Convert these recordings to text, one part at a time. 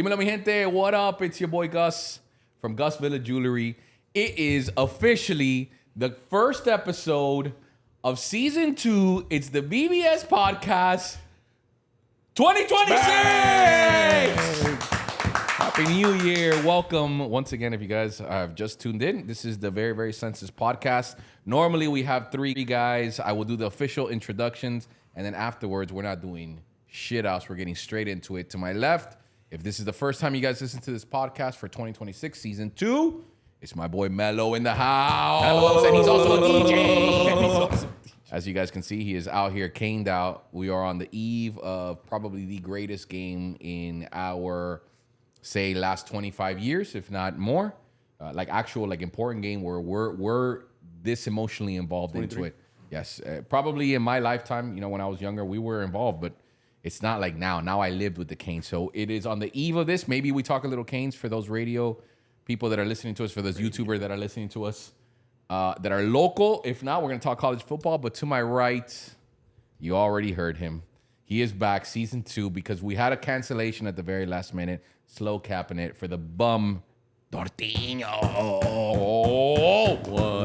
Dímelo, mi gente. What up? It's your boy Gus from Gus Villa Jewelry. It is officially the first episode of season 2. It's the VVS Podcast 2026. Happy New Year. Welcome once again. If you guys have just tuned in, this is the Very, Very Senses Podcast. Normally, we have 3 guys. I will do the official introductions, and then afterwards, we're not doing shit else. We're getting straight into it. To my left, if this is the first time you guys listen to this podcast for 2026 season 2, it's my boy Mello in the house. Hello. And he's also a DJ. As you guys can see, he is out here caned out. We are on the eve of probably the greatest game in our, say, last 25 years, if not more. Actual important game where we're this emotionally involved 23. Into it. Yes, probably in my lifetime, when I was younger, we were involved, but it's not like now. Now I lived with the Canes. So it is on the eve of this. Maybe we talk a little Canes for those radio people that are listening to us, for those YouTubers that are listening to us, that are local. If not, we're going to talk college football. But to my right, you already heard him. He is back, season 2, because we had a cancellation at the very last minute. Slow capping it for the bum, Dortinho.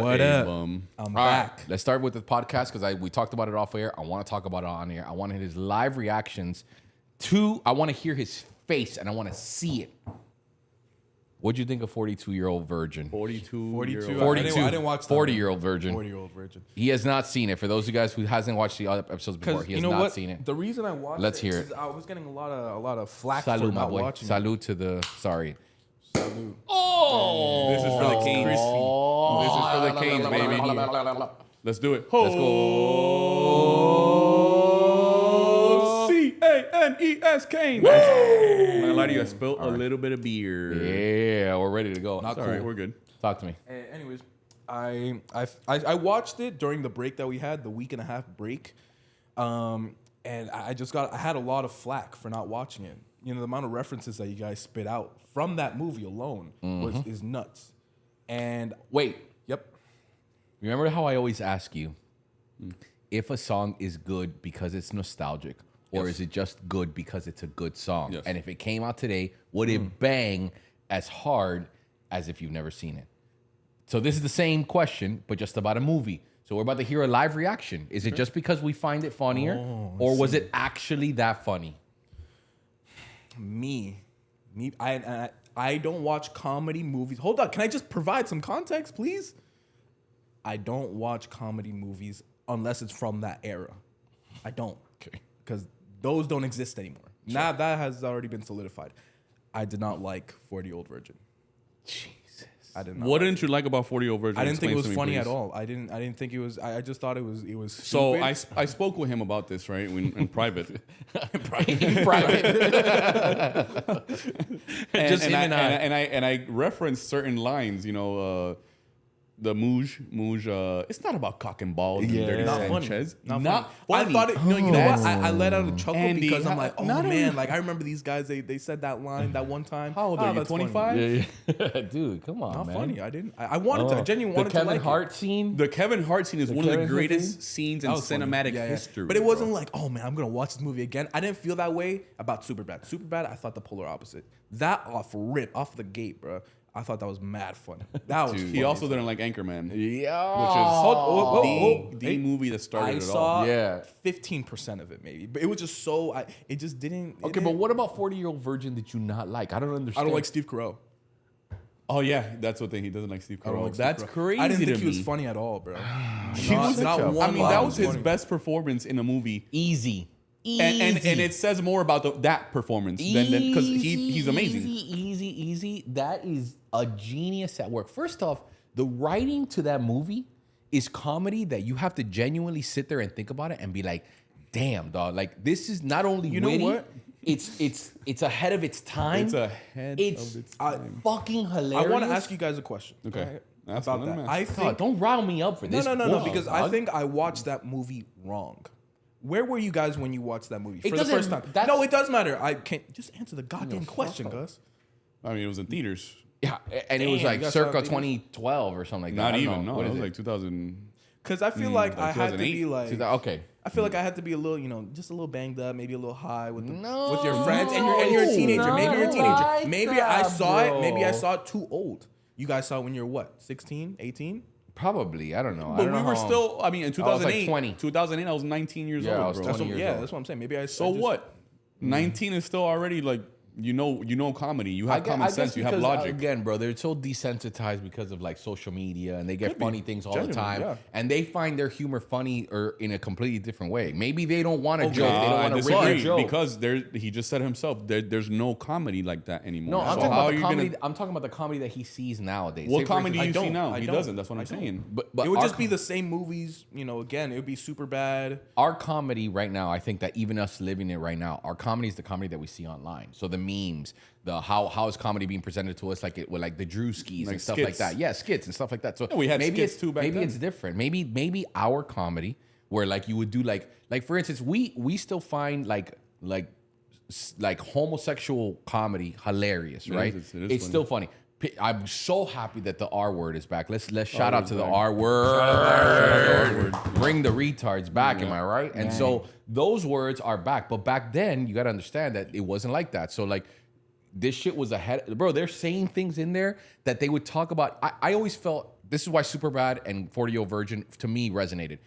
What up? Bum. I'm back. Right, let's start with the podcast because we talked about it off air. I want to talk about it on air. I want his live reactions to. I want to hear his face and I want to see it. What'd you think of 42-year-old virgin? 42. I didn't watch 40-year-old virgin. 40-year-old virgin. He has not seen it. For those of you guys who hasn't watched the other episodes before, he has not seen it. The reason I watched Let's hear it. I was getting a lot of flack Salud, for my not boy. watching. Salud to the. Sorry. Salud. Oh, This is for the Canes. This is for the Canes, baby. Let's do it. Let's go. C-A-N-E-S, Canes. I'm not gonna lie to you, I spilled a little bit of beer. Yeah, we're ready to go. Not All cool. right, we're good. Talk to me. Anyways, I watched it during the break that we had, the week and a half break, and I had a lot of flack for not watching it. The amount of references that you guys spit out from that movie alone is nuts. And Wait. yep. Remember how I always ask you if a song is good because it's nostalgic or is it just good because it's a good song? Yes. And if it came out today, would it bang as hard as if you've never seen it? So this is the same question, but just about a movie. So we're about to hear a live reaction. Is it just because we find it funnier or was it actually that funny? I don't watch comedy movies. Hold on, can I just provide some context, please? I don't watch comedy movies unless it's from that era. I don't. Okay. Because those don't exist anymore. Sure. Now that has already been solidified. I did not like 40-Year-Old Virgin. Jesus. I did not. What didn't you like about 40-Year-Old Virgin? I didn't think it Explain was to me, funny please. at all. I didn't think it was. I just thought it was. So stupid. I spoke with him about this, right, in private. In private. and I referenced certain lines, the Mooj, it's not about cock and balls. Yeah. And Dirty Not funny. Sanchez. Not funny. I thought it. You know what? I let out a chuckle Andy, because I'm like, oh not man, only- I remember these guys. They said that line that one time. How old are you? that's funny. 25? Yeah. Dude, come on, Not man. funny. I didn't. I wanted to. I genuinely wanted the Kevin to like Hart scene. The Kevin Hart scene is one of Kevin the Hart greatest scene? scenes in That was funny. cinematic Yeah. history. But it wasn't bro. like, oh man, I'm gonna watch this movie again. I didn't feel that way about Superbad. Superbad, I thought the polar opposite. That off the gate, bro. I thought that was mad funny. That was. He funny also as didn't like Anchorman, Yeah. which is the movie that started I it all. saw Yeah. 15% of it maybe, but it was just so. It just didn't. Okay, but what about 40-Year-Old Virgin did you not like? I don't understand. I don't like Steve Carell. Oh yeah, that's what thing. He doesn't like Steve I don't Carell. like That's Steve Carell. crazy I didn't to think he was me. funny at all, bro. He was not such a- one. I mean, line that was his funny. best performance in a movie, Easy. and it says more about that performance than because he's amazing. Easy. That is a genius at work. First off, the writing to that movie is comedy that you have to genuinely sit there and think about it and be like, damn, dog. Like, this is not only You know witty, what? it's ahead of its time. It's ahead It's of its time. fucking hilarious. I want to ask you guys a question. Okay. Ask About me, let that. me I ask. God, think don't rile me up for this. no, because I dog. think I watched that movie wrong. Where were you guys when you watched that movie It for the first doesn't- time? that's- No, it does matter. I can't just answer the goddamn question, Gus. I mean, it was in theaters. Yeah, and it was Damn, like you guys circa saw it? 2012 or something like that. Not I don't even. know. No, What it is was it? like 2000. Because I feel like I had to 2008? be like, Okay. I feel like I had to be a little, just a little banged up, maybe a little high with your friends, and you're a teenager. Maybe you're a teenager. Like Maybe I saw bro. it. Maybe I saw it too old. You guys saw it when you're what, 16, 18? Probably. I don't know. But we were still. I mean, in 2008, 20. 2008, I was 19 years Yeah, I old, was bro. 20 years old. That's what I'm saying. Maybe I. So what? 19 is still already like you know comedy. You have common sense. You have logic. Again, bro, they're so desensitized because of like social media, and they get funny things all the Genuinely, time, yeah. and they find their humor funny or in a completely different way. Maybe they don't want to joke. They don't want to rig a joke because he just said himself there's no comedy like that anymore. No, I'm So talking how about are the you comedy. gonna- I'm talking about the comedy that he sees nowadays. What Say, for comedy do you instance, see now? I He don't. doesn't. That's what I'm saying. But It would our just be the same movies. Again, it would be super bad. our comedy right now, I think that even us living it right now, our comedy is the comedy that we see online. So the memes, the how is comedy being presented to us, like it with like the Drewskis Like and stuff skits. like that. Yeah, skits and stuff like that. So Yeah, we had maybe skits it's too back maybe then. it's different. Maybe our comedy where like you would do like for instance, we still find like homosexual comedy hilarious, right? it is It's funny. still funny. I'm so happy that the R word is back. Let's shout out word's to the back. R word. Bring the retards back, am I right? And so those words are back. But back then, you got to understand that it wasn't like that. So like this shit was ahead. Bro, they're saying things in there that they would talk about. I always felt, this is why Superbad and 40-Year-Old Virgin to me resonated.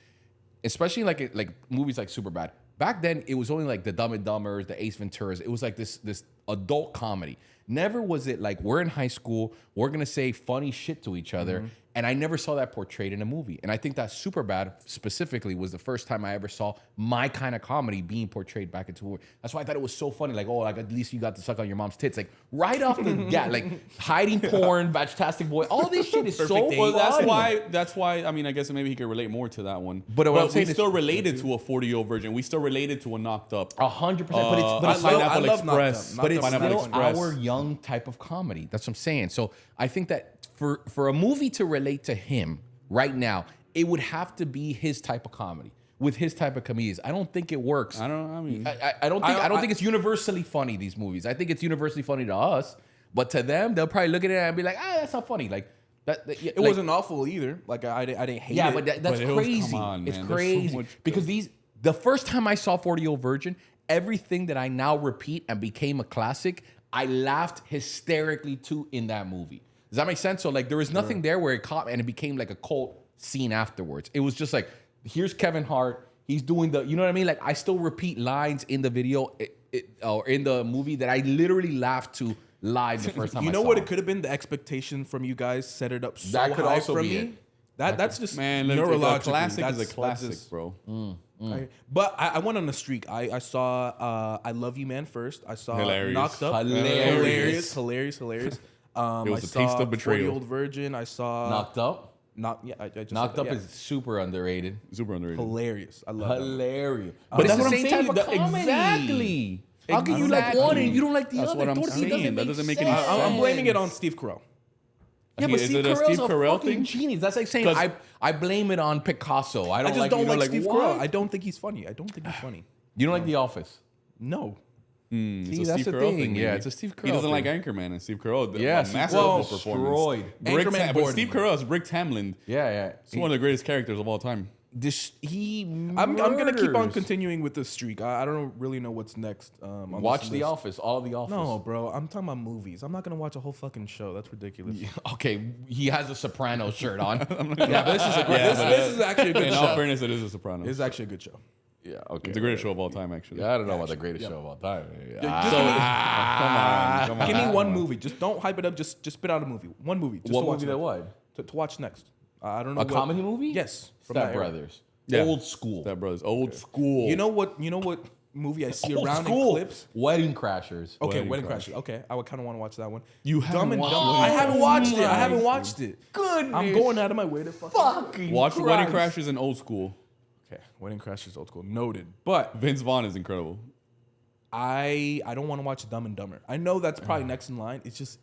Especially like movies like Superbad. Back then, it was only like the Dumb and Dumbers, the Ace Venturas. It was like this adult comedy. Never was it like we're in high school, we're gonna say funny shit to each other, and I never saw that portrayed in a movie. And I think that Superbad specifically was the first time I ever saw my kind of comedy being portrayed back into a movie. That's why I thought it was so funny. Like, oh, like at least you got to suck on your mom's tits. Like right off the like hiding porn, Fantastic Boy, all this shit is so funny. Well, that's why. I mean, I guess maybe he could relate more to that one. But what I'm saying we is- still related to a 40-year-old virgin. We still related to a Knocked Up. 100%. But it's Pineapple I love Knocked Express. Up. but it's Pineapple still Express. our young type of comedy. That's what I'm saying. So I think that for a movie to relate to him right now, it would have to be his type of comedy with his type of comedians. I don't think it works. I don't think it's universally funny, these movies. I think it's universally funny to us, but to them, they'll probably look at it and be like, that's not funny. Like that It wasn't awful either. Like I didn't hate it. yeah, but that's But it was- crazy. come on, It's man. There's so crazy much because the first time I saw 40-Year-Old Virgin, everything that I now repeat and became a classic, I laughed hysterically too in that movie. Does that make sense? So like there was nothing there where it caught and it became like a cult scene afterwards. It was just like, here's Kevin Hart. He's doing you know what I mean? Like I still repeat lines in the video or in the movie that I literally laughed to live the first time You I know saw what it. it could have been? The expectation from you guys set it up so That could high also for be me. it. That's just Man, look, neurologically. a classic is a That's classic, just- bro. But I went on a streak. I saw I Love You Man first. I saw Hilarious. Knocked Up. Hilarious. Hilarious. It I was a saw taste of betrayal. 40-Year-Old Virgin. I saw Knocked Up? I just Knocked said Up that, is super underrated. Super underrated. hilarious. I love it. Hilarious. But But that's it's what the I'm same saying, type of the- comedy. exactly. How can you like one and you don't like the That's other? what I'm Dorothy, it saying. That doesn't make any sense. sense. I'm blaming it on Steve Carell. Yeah, but Is Steve it a Carell's Steve a Carell fucking thing? genius. That's like saying 'Cause- I blame it on Picasso. I I don't just like don't you know, like Steve what? Carell. I don't think he's funny. I don't think he's funny. You don't like The Office? No. It's See, a that's Steve the Carell thing. thing. Yeah, maybe. it's a Steve He doesn't Carell like thing. Anchorman and Steve Carell. Yeah, a Steve massive Carell performance. destroyed. Brick Anchorman but bored Steve me. Carell is Brick Tamland. Yeah. He's one of the greatest characters of all time. I'm gonna keep on murders. continuing with this streak. I don't really know what's next. On this Watch The list. Office. All of The Office. No, bro. I'm talking about movies. I'm not gonna watch a whole fucking show. That's ridiculous. Okay, he has a Soprano shirt on. Yeah, but this is a great. this is actually a good In all show. fairness, it is a Soprano. It's actually a good show. Yeah, okay. It's the greatest show of all time, actually. Yeah, I don't know about the greatest show of all time. Come on. Give me one movie. Just don't hype it up. Just spit out a movie. One movie. Just What to watch movie that next. what? To watch next. I don't know. A what- comedy movie? Yes. From Step that era. Brothers. Yeah. Old school. That brothers, old school. You know what movie I see Old around school. in clips? Wedding Crashers. Okay, Wedding Wedding Crashers. Crashers. Okay, I would kind of want to watch that one. You Dumb haven't and watched Dumber. Wedding I haven't Crashers? watched it. I haven't watched it. Goodness. I'm going out of my way to Fucking Watch Christ. Wedding Crashers in old school. Okay, Wedding Crashers old school. Noted. But Vince Vaughn is incredible. I don't want to watch Dumb and Dumber. I know that's probably next in line. It's just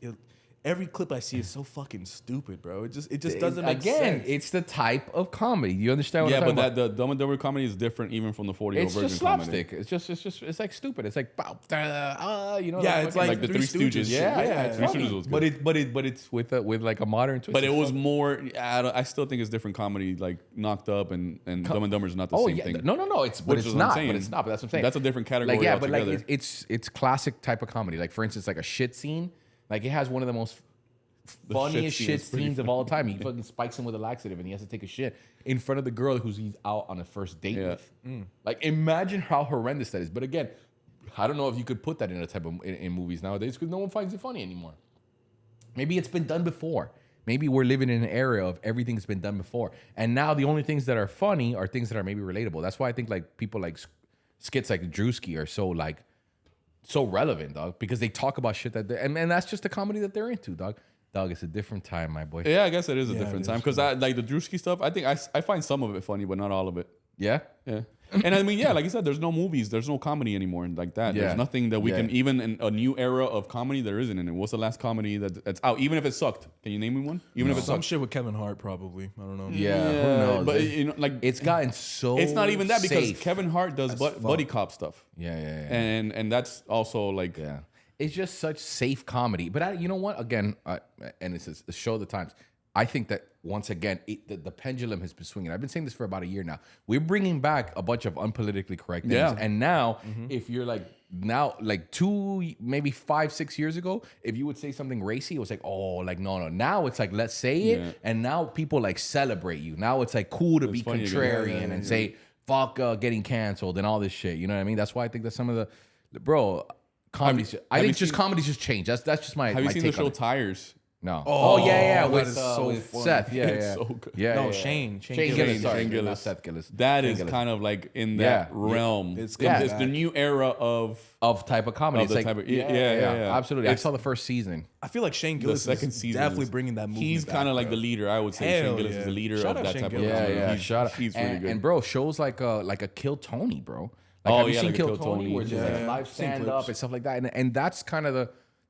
every clip I see is so fucking stupid, bro. It just doesn't make Again, sense. it's the type of comedy. You understand what Yeah, I'm talking but about? the Dumb and Dumber comedy is different even from the 40-year-old It's virgin just comedy. slapstick. It's like stupid. It's like, you know. Yeah, like it's fucking- like the Three Stooges. yeah, it's Three funny. Stooges was But good. it's with like a modern twist. But it It's was fun. more. I still think it's different comedy, like Knocked Up and Dumb and Dumber is not the same thing. No. It's but Which it's is what I'm not. saying. But it's not. But that's what I'm saying. That's a different category Like but altogether. like it's classic type of comedy. Like for instance, like a shit scene. Like it has one of the most funniest scene shit is pretty scenes of all time. He fucking spikes him with a laxative and he has to take a shit in front of the girl who's he's out on a first date Yeah. with. Like imagine how horrendous that is. But again, I don't know if you could put that in a type of in movies nowadays because no one finds it funny anymore. Maybe it's been done before. Maybe we're living in an era of everything's been done before. And now the only things that are funny are things that are maybe relatable. That's why I think like people like skits like Drewski are so relevant, dog, because they talk about shit that and that's just the comedy that they're into, dog. Dog, it's a different time, my boy. Yeah, I guess it is a Yeah, different it time is, because I like the Drewski stuff. I think I find some of it funny, but not all of it. Yeah? Yeah. And I mean, yeah, like you said, there's no movies, there's no comedy anymore like that. Yeah. There's nothing that we Yeah. can, even in a new era of comedy, there isn't in it. What's the last comedy that's out? Even if it sucked. Can you name me one? Even if it Some sucked. shit with Kevin Hart, probably. I don't know. Yeah, who knows? But, you know, like, It's gotten so it's not even that because safe. Kevin Hart does buddy cop stuff. Yeah. And that's also like, Yeah. It's just such safe comedy. But you know what? Again, and it's a show of the times. I think that once again, the pendulum has been swinging. I've been saying this for about a year now. We're bringing back a bunch of unpolitically correct things. Yeah. And now, if you're like, like 2, maybe 5, 6 years ago, if you would say something racy, it was like, oh, like, no. Now it's like, let's say it. Yeah. And now people like celebrate you. Now it's like cool to be funny again. contrarian and say, fuck getting canceled and all this shit. You know what I mean? That's why I think that some of the, bro, comedy's, I think just comedy's just changed. That's just my have you my seen the take on show it. Tires? No. Oh, yeah, that with, is so with funny. Seth. Yeah, It's yeah. so good. Yeah, No, yeah. Shane Gillis. Gillis. Sorry, Shane Gillis. not Seth Gillis. That Shane is Gillis. kind of like in Yeah. that realm. It's It's good. the new era of Type of comedy. Of It's the like, type of- yeah. absolutely. I It's- saw the first season. I feel like Shane the Gillis second is season. definitely bringing that movie. He's kind of like the leader, I would say. Hell Shane Gillis yeah. is the leader Shout of out that Shane type Gillis. of comedy. Yeah. He's, Shut up. He's really good. And bro, shows like a Kill Tony, bro. Like, Oh, have you yeah, seen like a Kill Kill Tony? Tony. Where it's just like Yeah. live Seen stand clips. up and stuff like that. And that's kind of the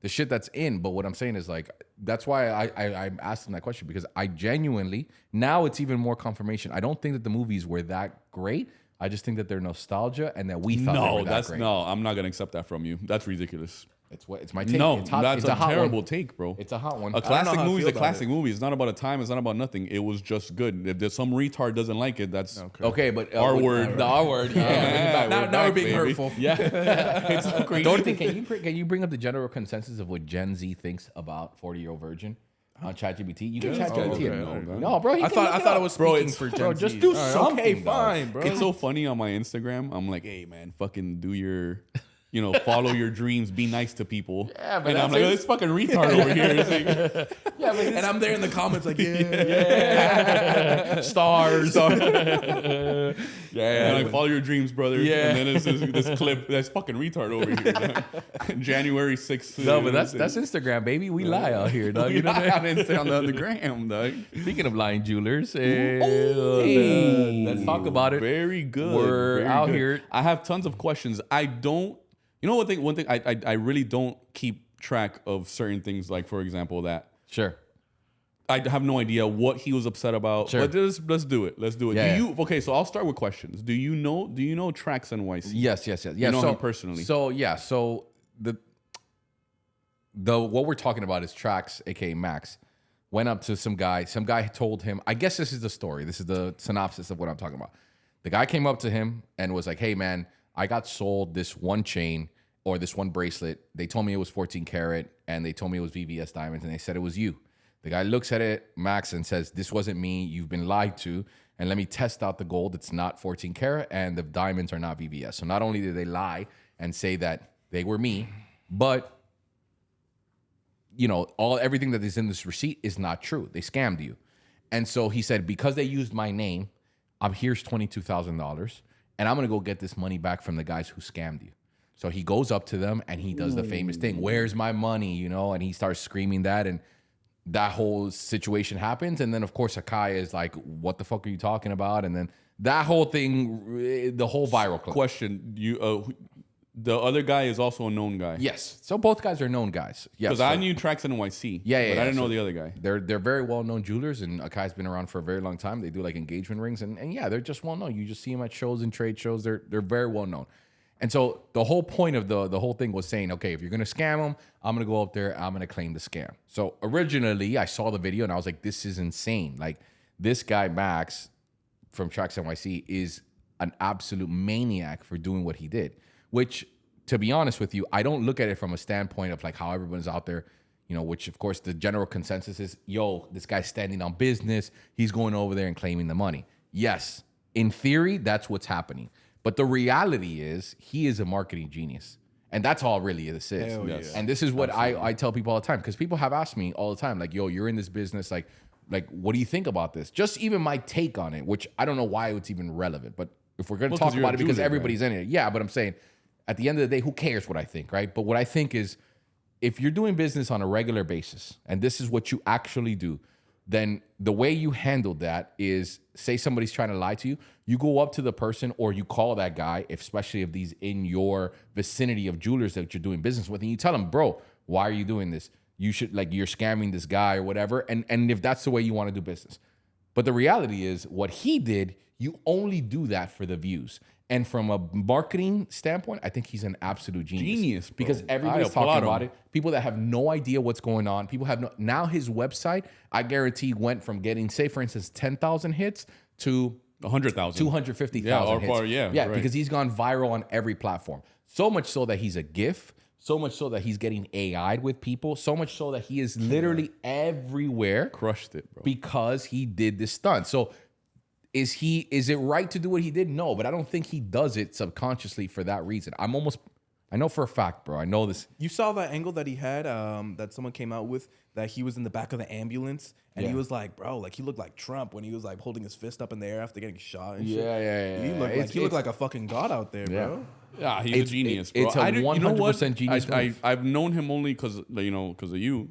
shit that's in. But what I'm saying is like that's why I asked him that question because I genuinely now it's even more confirmation. I don't think that the movies were that great. I just think that they're nostalgia and that we thought they no, were that that's great. no. I'm not gonna accept that from you. That's ridiculous. It's my take. No, it's hot, that's it's a hot terrible one. take, bro. It's a hot one. A classic how I movie is feel a about classic movie. It's not about a time. It's not about nothing. It was just good. If there's some retard doesn't like it, that's Okay, but R with- word. the R word. Yeah, now we're back, being baby. hurtful. Yeah, it's so crazy. Dorothy, can you bring up the general consensus of what Gen Z thinks about 40-year-old virgin on ChatGPT? You can ChatGPT okay, it. okay. No, bro. I thought it was Bro, speaking it's- for Gen bro, Z. just do All right, something, Okay, dog. fine, bro. It's so funny on my Instagram. I'm like, hey man, fucking do your, follow your dreams, be nice to people. Yeah, but and I'm that's like, it. oh, this fucking retard over here. It's like, and I'm there in the comments like, yeah. stars. yeah, like follow your dreams, brother. Yeah. And then it's this clip that's fucking retard over here. January 6th. No, but that's Instagram, baby. We lie out here, dog. We You know lie what I on mean? Insta on the gram, dog. Speaking of lying jewelers, Hey, let's talk about it. Very good. We're very out good. here. I have tons of questions. I don't. You know one thing I really don't keep track of certain things. Like for example, that Sure. I have no idea what he was upset about. Sure. But let's do it. Let's do it. Yeah, do you okay? So I'll start with questions. Do you know TraxNYC? Yes. Yeah. You know him personally. So yeah. So the what we're talking about is Trax, aka Max, went up to some guy. Some guy told him. I guess this is the story. This is the synopsis of what I'm talking about. The guy came up to him and was like, "Hey man, I got sold this one chain or this one bracelet. They told me it was 14 karat and they told me it was VVS diamonds and they said it was you." The guy looks at it, Max, and says, "This wasn't me. You've been lied to. And let me test out the gold. It's not 14 karat and the diamonds are not VVS." So not only did they lie and say that they were me, but everything that is in this receipt is not true. They scammed you. And so he said, because they used my name, here's $22,000 and I'm going to go get this money back from the guys who scammed you. So he goes up to them and he does the famous thing, "Where's my money?" And he starts screaming that and that whole situation happens. And then of course Akai is like, "What the fuck are you talking about?" And then that whole thing, the whole viral clip. Question: The other guy is also a known guy. Yes. So both guys are known guys. Yes. Because I knew TraxNYC. Yeah, But I didn't know So the other guy. They're very well known jewelers, and Akai's been around for a very long time. They do like engagement rings, and yeah, they're just well known. You just see them at shows and trade shows. They're very well known. And so the whole point of the whole thing was saying, okay, if you're gonna scam them, I'm gonna go up there, I'm gonna claim the scam. So originally, I saw the video and I was like, this is insane. Like this guy Max from TraxNYC is an absolute maniac for doing what he did. Which, to be honest with you, I don't look at it from a standpoint of like how everyone's out there, you know, which of course the general consensus is, yo, this guy's standing on business. He's going over there and claiming the money. Yes, in theory, that's what's happening. But the reality is he is a marketing genius. And that's all really this is. Yes. And this is what I tell people all the time, because people have asked me all the time, like, yo, you're in this business. Like, what do you think about this? Just even my take on it, which I don't know why it's even relevant. But if we're going to talk about it because everybody's in it. Yeah, but I'm saying at the end of the day, who cares what I think, right? But what I think is if you're doing business on a regular basis and this is what you actually do, then the way you handle that is, say somebody's trying to lie to you, you go up to the person or you call that guy, especially if these in your vicinity of jewelers that you're doing business with, and you tell them, bro, why are you doing this? You should, like, you're scamming this guy or whatever. And if that's the way you want to do business. But the reality is what he did, you only do that for the views. And from a marketing standpoint, I think he's an absolute genius. Bro. Because everybody's talking about it. People that have no idea what's going on. People have no. Now his website, I guarantee, went from getting, say, for instance, 10,000 hits to 100,000, 250,000 hits. Right. Because he's gone viral on every platform. So much so that he's a GIF. So much so that he's getting AI'd with people. So much so that he is literally everywhere. Crushed it, bro. Because he did this stunt. So is it right to do what he did? No, but I don't think he does it subconsciously for that reason. I know for a fact, bro. I know this. You saw that angle that he had, that someone came out with, that he was in the back of the ambulance, and he was like, bro, like he looked like Trump when he was like holding his fist up in the air after getting shot and shit. Yeah. He looked like a fucking god out there, bro. Yeah, he's a genius, bro. It's a 100% genius move. I've known him only because of you,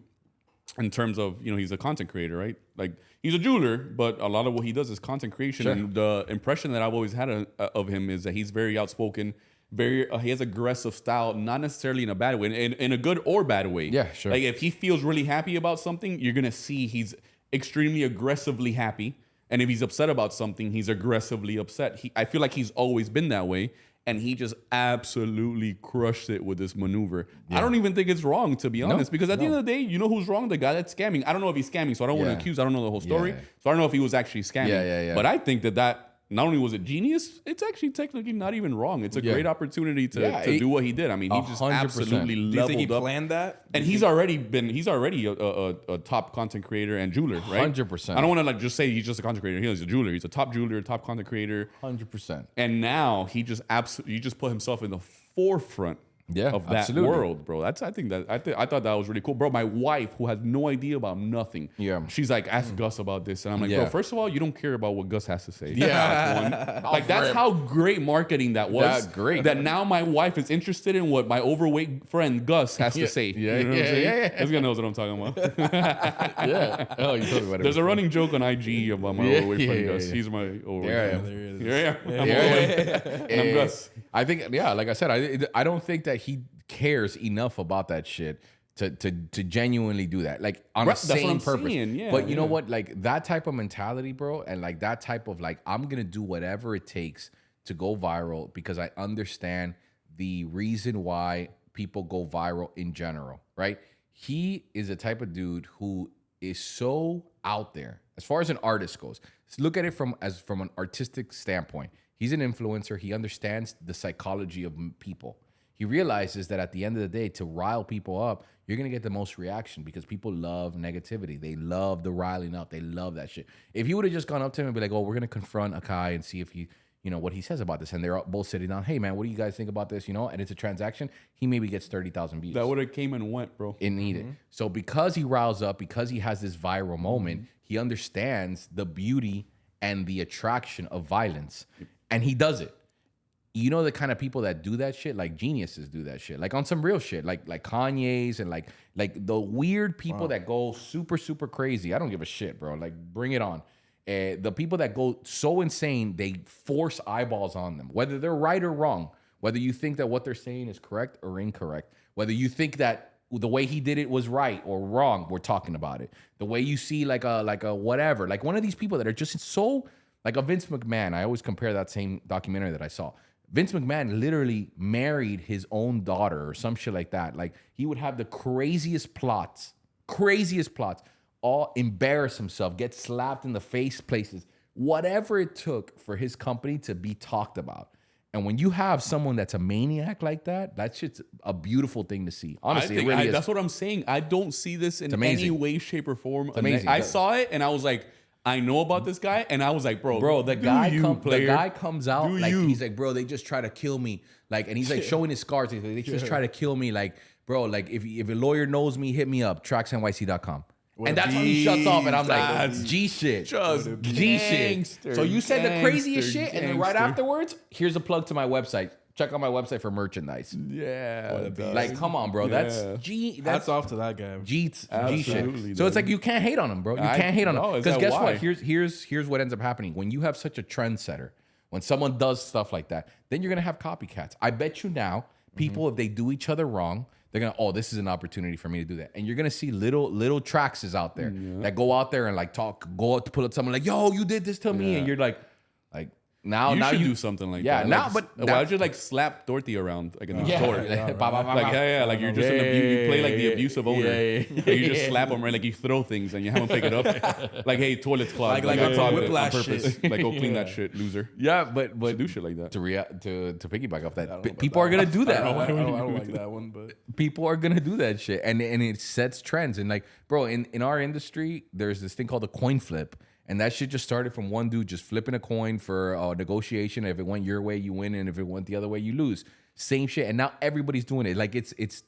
in terms of, he's a content creator, right? Like, he's a jeweler, but a lot of what he does is content creation. Sure. And the impression that I've always had of him is that he's very outspoken, he has aggressive style, not necessarily in a bad way, in a good or bad way. Yeah, sure. Like, if he feels really happy about something, you're going to see he's extremely aggressively happy. And if he's upset about something, he's aggressively upset. I feel like he's always been that way. And he just absolutely crushed it with this maneuver. Yeah. I don't even think it's wrong, to be honest, because at the end of the day, you know who's wrong? The guy that's scamming. I don't know if he's scamming, so I don't want to accuse. I don't know the whole story. So I don't know if he was actually scamming. But I think that not only was it genius, it's actually technically not even wrong. It's a great opportunity to do what he did. I mean, he just 100%. Absolutely leveled up. Do you think he planned that? And he's already a top content creator and jeweler, right? 100%. I don't want to just say he's just a content creator. He's a jeweler. He's a top jeweler, top content creator. 100%. And now he just put himself in the forefront of that world, bro. I thought that was really cool, bro. My wife, who has no idea about nothing, she's like, ask Gus about this, and I'm like, bro, first of all, you don't care about what Gus has to say. That's how great marketing that was. That now my wife is interested in what my overweight friend Gus has to say. You know what I'm saying? This guy knows what I'm talking about. Oh, you told me about it. There's a running joke on IG about my overweight friend Gus. He's my overweight friend. Here I am. And I'm Gus. I think, like I said, I don't think that he cares enough about that shit to genuinely do that, like on a sane purpose. But you know what, like that type of mentality, bro, and like that type of like, I'm gonna do whatever it takes to go viral because I understand the reason why people go viral in general, right? He is a type of dude who is so out there as far as an artist goes. Look at it from an artistic standpoint. He's an influencer. He understands the psychology of people. He realizes that at the end of the day, to rile people up, you're going to get the most reaction because people love negativity. They love the riling up. They love that shit. If he would have just gone up to him and be like, oh, we're going to confront Akai and see if he, what he says about this. And they're both sitting down. Hey, man, what do you guys think about this? And it's a transaction. He maybe gets 30,000 views. That would have came and went, bro. It needed. So because he riles up, because he has this viral moment, he understands the beauty and the attraction of violence. And he does it. You know the kind of people that do that shit, like geniuses do that shit, like on some real shit, like Kanye's and like the weird people that go super, super crazy. I don't give a shit, bro. Like, bring it on. The people that go so insane, they force eyeballs on them, whether they're right or wrong. Whether you think that what they're saying is correct or incorrect, whether you think that the way he did it was right or wrong, we're talking about it. The way you see like a whatever, like one of these people that are just so like a Vince McMahon. I always compare that same documentary that I saw. Vince McMahon literally married his own daughter or some shit like that. Like he would have the craziest plots, all embarrass himself, get slapped in the face places, whatever it took for his company to be talked about. And when you have someone that's a maniac like that, that's just a beautiful thing to see. Honestly, it really is. That's what I'm saying. I don't see this in any way, shape, or form. It's amazing. I saw it and I was like, I know about this guy, and I was like, bro, the guy comes out like he's like, bro, they just try to kill me, like, and he's like showing his scars. He's like, they just try to kill me, like, bro, like if a lawyer knows me, hit me up, TraxNYC.com. And that's how he shuts off, and I'm like, G shit, G shit. So you said the craziest shit, and then right afterwards, here's a plug to my website. Check out my website for merchandise. Yeah, like come on, bro. That's G. That's hats off to that guy. G shit. So it's like you can't hate on him, bro. You can't hate on him because guess what? Here's what ends up happening when you have such a trendsetter. When someone does stuff like that, then you're gonna have copycats. I bet you now, people if they do each other wrong, they're gonna, oh, this is an opportunity for me to do that. And you're gonna see little Traxes out there that go out there and like go out to pull up someone like, yo, you did this to me, and you're like. Now you should you do something like that. Yeah, now, like, but why don't you like slap Dorothy around like in the store? Like you're just you play like the abusive owner. Like, you just slap them right, like you throw things and you have them pick it up. Like hey, toilet clogged. Like on whiplash purpose. shit. Like go clean that shit, loser. Yeah, but do shit like that. To piggyback off that, people are gonna do that. I don't like that one, but People are gonna do that shit, and it sets trends. And like, bro, in our industry, there's this thing called a coin flip. And that shit just started from one dude just flipping a coin for a negotiation. If it went your way, you win, and if it went the other way, you lose. Same shit. And now everybody's doing it. Like it's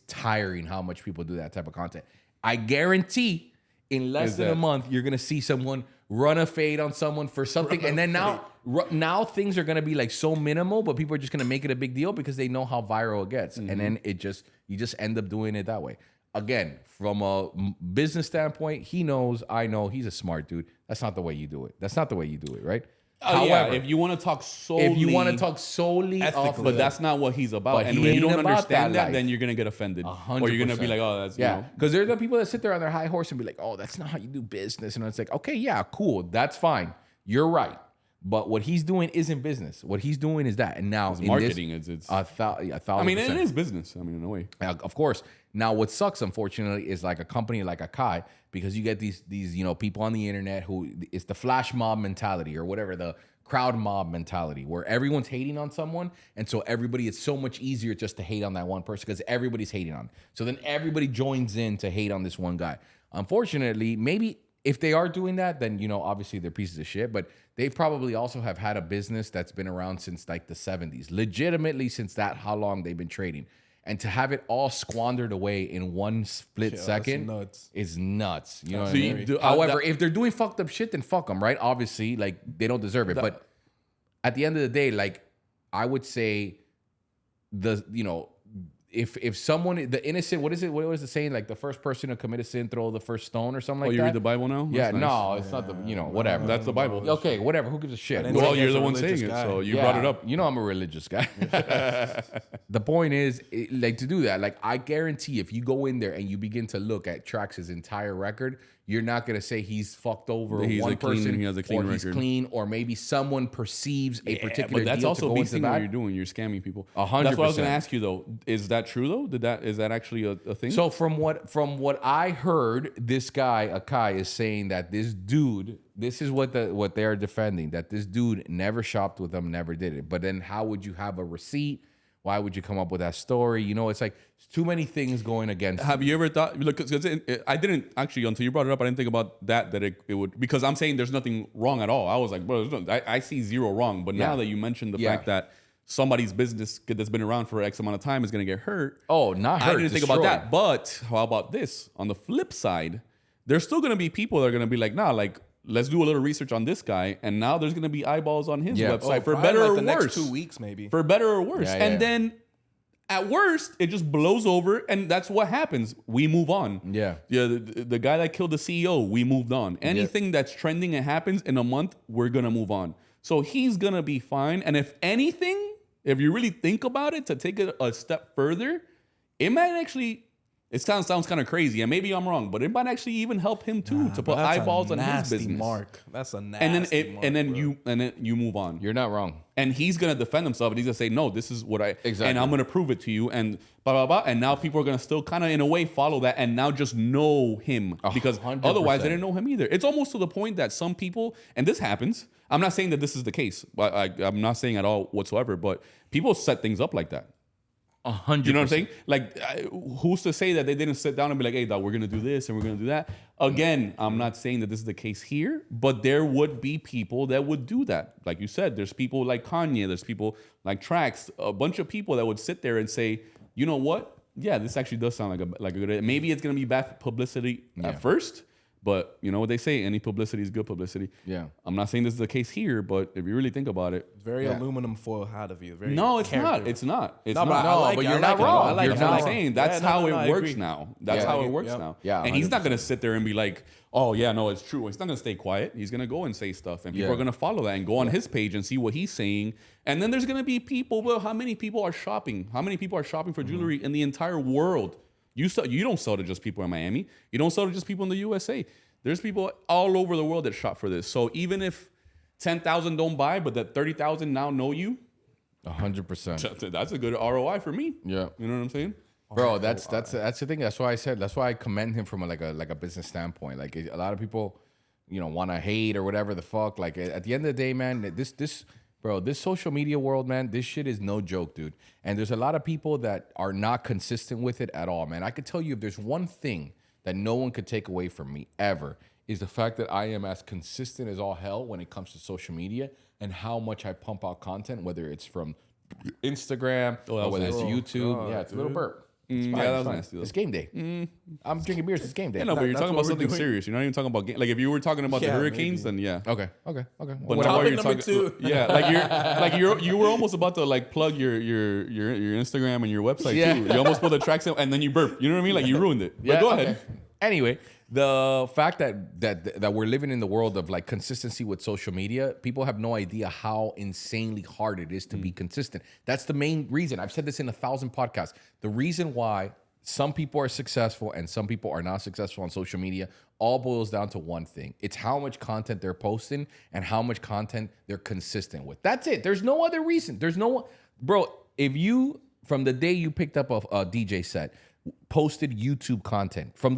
tiring how much people do that type of content. I guarantee in less than a month, you're gonna see someone run a fade on someone for something, and then now things are gonna be like so minimal, but people are just gonna make it a big deal because they know how viral it gets, and then you just end up doing it that way. Again, from a business standpoint, he knows, I know, he's a smart dude. That's not the way you do it. That's not the way you do it, right? However, if you want to talk solely, off, but that's not what he's about. But and when you don't understand that, then you're gonna get offended, 100%. or you're gonna be like, oh, that's because there's the people that sit there on their high horse and be like, oh, that's not how you do business, and it's like, okay, yeah, cool, that's fine, you're right. But what he's doing isn't business. What he's doing is that. And now it's marketing. It's 1,000%. I mean, it is business. I mean, in a way. Of course. Now, what sucks, unfortunately, is like a company like Akai, because you get these people on the internet who it's the flash mob mentality or whatever, the crowd mob mentality, where everyone's hating on someone, and so it's so much easier just to hate on that one person because everybody's hating on. So then everybody joins in to hate on this one guy. Unfortunately, maybe if they are doing that, then obviously they're pieces of shit, but they probably also have had a business that's been around since like the 70s, legitimately since that, how long they've been trading. And to have it all squandered away in one split second is nuts. You know what I mean? However, if they're doing fucked up shit, then fuck them, right? Obviously, like they don't deserve it. But at the end of the day, like I would say if someone, the innocent, what was the saying? Like the first person to commit a sin, throw the first stone or something like that. Oh, you read the Bible now? Yeah, no, it's not the, whatever. That's the Bible. Okay, whatever. Who gives a shit? Well, you're the one saying it, so you brought it up. I'm a religious guy. The point is, like to do that, like I guarantee if you go in there and you begin to look at Trax's entire record, you're not going to say he's fucked over one person, he has a clean record. He's clean, or maybe someone perceives a particular but that's deal also to go into that. what you're doing. You're scamming people. 100%. That's what I was going to ask you though. Is that true though? Is that actually a thing? So from what I heard, this guy Akai is saying that this dude, this is what they are defending, that this dude never shopped with them, never did it. But then how would you have a receipt? Why would you come up with that story? It's like too many things going against. Have you ever thought? Look, because I didn't actually, until you brought it up, I didn't think about that it would, because I'm saying there's nothing wrong at all. I was like, bro, I see zero wrong. But now that you mentioned the fact that somebody's business that's been around for X amount of time is going to get hurt. Oh, not hurt. I didn't think about that. But how about this? On the flip side, there's still going to be people that are going to be like, nah, like, let's do a little research on this guy, and now there's going to be eyeballs on his website for better or worse. Next 2 weeks, maybe. For better or worse. And then at worst, it just blows over, and that's what happens. We move on. The guy that killed the CEO, we moved on. Anything that's trending and happens in a month, we're going to move on. So he's going to be fine. And if anything, if you really think about it, to take it a step further, it might actually. It sounds kind of crazy, and maybe I'm wrong, but it might actually even help him too to put eyeballs on his business. Mark. That's a nasty mark. And then you move on. You're not wrong. And he's gonna defend himself, and he's gonna say, "No, this is what I exactly, and I'm gonna prove it to you." And blah blah blah. And now people are gonna still kind of in a way follow that, and now just know him because 100%. otherwise they didn't know him either. It's almost to the point that some people, and this happens. I'm not saying that this is the case. I'm not saying at all whatsoever. But people set things up like that. 100%. You know what I'm saying? Like, who's to say that they didn't sit down and be like, "Hey, dog, we're gonna do this and we're gonna do that." Again, I'm not saying that this is the case here, but there would be people that would do that. Like you said, there's people like Kanye, there's people like Trax, a bunch of people that would sit there and say, "You know what? Yeah, this actually does sound like a good idea. Maybe it's gonna be bad publicity at first." But you know what they say, any publicity is good publicity. Yeah. I'm not saying this is the case here, but if you really think about it. It's very aluminum foil hat of you. Very No, it's character. not. It's not. It's No, not. but I like but it. you're I not like it. wrong. I like You're it. That's what I'm not saying. Yeah, That's no, how no, it I works agree. now. That's Yeah. how I it like it. works Yep. now. Yeah, And he's not 100%. going to sit there and be like, "Oh, yeah, no, it's true." He's not going to stay quiet. He's going to go and say stuff. And people Yeah. are going to follow that and go on his page and see what he's saying. And then there's going to be people, well, how many people are shopping? How many people are shopping for jewelry in the entire world? You don't sell to just people in Miami. You don't sell to just people in the USA. There's people all over the world that shop for this. So even if 10,000 don't buy, but that 30,000 now know you, 100%. that's a good ROI for me. Yeah. You know what I'm saying? Bro, that's the thing. That's why I commend him from a business standpoint. Like a lot of people, want to hate or whatever the fuck. Like at the end of the day, man, this social media world, man, this shit is no joke, dude. And there's a lot of people that are not consistent with it at all, man. I could tell you if there's one thing that no one could take away from me ever is the fact that I am as consistent as all hell when it comes to social media and how much I pump out content, whether it's from Instagram or whether it's YouTube. Yeah, it's a little burp. It's fine, yeah, that it's was fine. nasty, though. It's game day. I'm drinking beers. It's game day. Yeah, no, but you're that's talking what about we're something doing. serious. You're not even talking about game. Like if you were talking about the Yeah, hurricanes, maybe. then yeah. Okay. But Whatever. now Topic you're number talking, 2. yeah, you were almost about to like plug your Instagram and your website Yeah. too. You almost put the tracks in and then you burp. You know what I mean? Like you ruined it. But go ahead. okay. Anyway, the fact that we're living in the world of like consistency with social media, people have no idea how insanely hard it is to be consistent. That's the main reason. I've said this in 1,000 podcasts. The reason why some people are successful and some people are not successful on social media all boils down to one thing. It's how much content they're posting and how much content they're consistent with. That's it. There's no other reason. Bro, if you, from the day you picked up a DJ set, posted YouTube content, I'm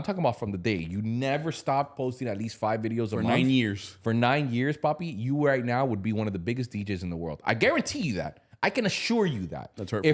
talking about from the day, you never stopped posting at least 5 videos a month. 9 years. For 9 years, Poppy, you right now would be one of the biggest DJs in the world. I guarantee you that. I can assure you that. That's hurtful,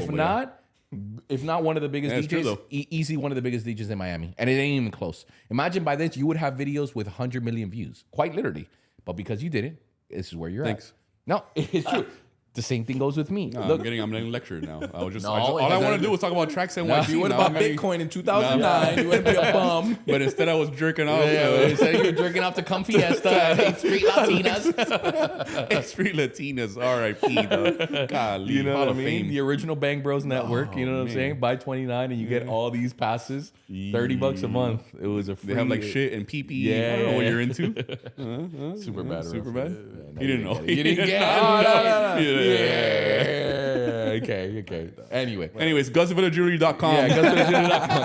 If not one of the biggest it's true, DJs, though. easy one of the biggest DJs in Miami. And it ain't even close. Imagine by this, you would have videos with 100 million views, quite literally. But because you didn't, this is where you're Thanks. at. No, it's true. The same thing goes with me. No, Look, I'm getting lectured now. No, All I want to do was talk about TraxNYC. You went Now about I'm getting- Bitcoin in 2009. You wouldn't be a bum. But instead I was jerking off. instead of you drinking off the comfy Fiesta, Street Latinas. Street Latinas, R.I.P. Dog. Golly, You know Hall what I of mean? Fame. The original Bang Bros Network. You know what I'm man. saying? Buy 29 and you get all these passes. $30 a month. It was a free. They have like shit and pee-pee. Yeah. I don't know what you're into. Super bad. Super reference. bad? Yeah, You didn't know. You didn't get it. No. Yeah. Okay. Anyway. Anyways, GusVillaJewelry.com. Yeah,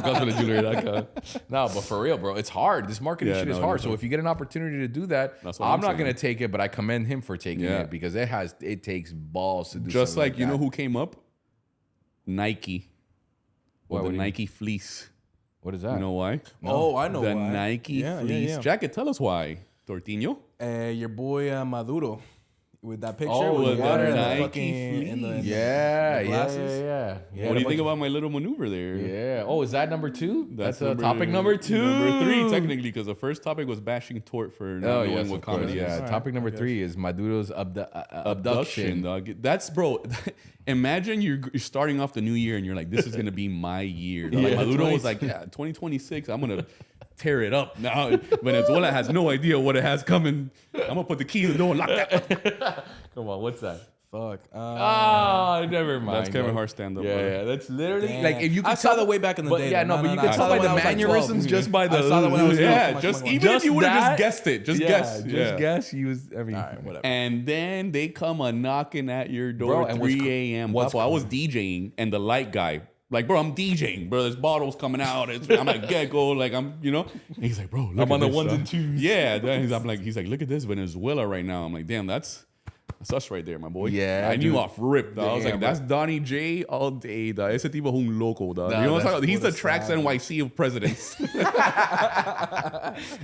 GusVillaJewelry.com. No, but for real, bro, it's hard. This marketing Yeah, shit is no, hard. it So is. if you get an opportunity to do that, That's what I'm I'm not saying. gonna take it, but I commend him for taking Yeah. it because it takes balls to do Just something like, you know that. who came up? Nike. Why, Or what the do you- Nike fleece. What is that? You know why? Oh, I know The why. Nike Yeah, fleece yeah. jacket. Tell us why. Tortino? Your boy Maduro with that picture. Oh, with with the water the and the Nike fucking and the, fleece. Yeah, the glasses. yeah. What do you think about my little maneuver there? Yeah. Oh, is that number 2? That's number- topic number 2. Number 3, technically, because the first topic was bashing Tort for not Oh knowing yes, what of course. comedy is. Yeah. Alright, Topic number I guess. 3 is Maduro's Abduction, abduction. dog. That's, bro. Imagine you're starting off the new year and you're like, this is gonna be my year. Like, Yeah, Maduro was like, yeah, 2026, I'm gonna tear it up now. Venezuela has no idea what it has coming. I'm gonna put the key in the door and lock that. Come on, what's that? Fuck. Never mind. That's Kevin Hart stand up. Yeah, that's literally Damn. like if you could I saw that way back in the but day. Yeah, though. no, but you I could saw tell that by the when I was like 12. mannerisms just by the. I saw that when I was Yeah, like, just come on. even Just if you would have that? just guessed it, just guess. Just guess. He was. I mean, All right, whatever. And then they come a knocking at your door Bro, at and what's 3 a.m. So I was DJing, and the light guy, like, bro, I'm DJing, bro. There's bottles coming out. I'm like gecko, like I'm, And he's like, bro, look I'm at on the this, ones son. and twos. Yeah, then he's like, look at this Venezuela right now. I'm like, damn, that's us right there, my boy. Yeah, I knew dude. off rip, dog. I was Damn, like, that's Donnie J all day, dog. Ese tipo es un loco, dog. Nah, You know what I'm that's talking about? He's the what a TraxNYC of presidents.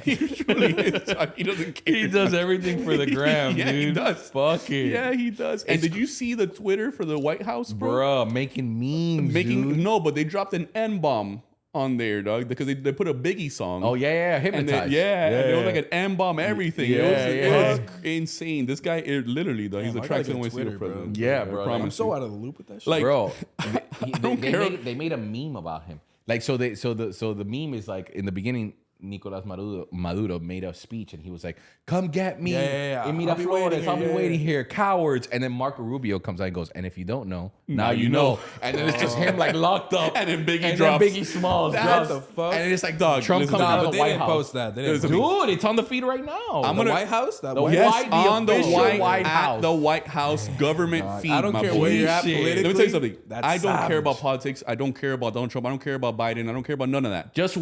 He truly is. Dog. He doesn't care. He does everything for the gram, Yeah, dude. he does. Fuck it. Yeah, he does. And did you see the Twitter for the White House, bro? Bruh, making memes, dude. No, but they dropped an N-bomb on there, dog, because they put a Biggie song. Oh, yeah, And hypnotized. it was like an N-bomb everything. Yeah, It was insane. This guy, literally, though, he's a I gotta get TraxNYC Twitter, bro. president. Yeah, I bro. promise I'm so you. out of the loop with that shit. Like, Bro, don't they made a meme about him. Like, so the meme is like in the beginning, Nicolas Maduro made a speech and he was like, "Come get me Yeah. in I'll be Miraflores. waiting I'll be here, waiting yeah. here, cowards." And then Marco Rubio comes out and goes, "And if you don't know, now you you know." know." And then it's just him like locked up. And then Biggie and drops. Then Biggie Smalls What drops. the fuck? And it's like, dog, Trump listen, comes out but of they the White didn't House. post that. They didn't There's a- post Dude, it's on the feed right now. I'm the gonna- White House? That The White Yes, White- the on the official White, White at House. the White House government feed. I don't my care boy. where you're at Shit. politically. Let me tell you something. That's I don't care about savage. politics. I don't care about Donald Trump. I don't care about Biden. I don't care about none of that. Just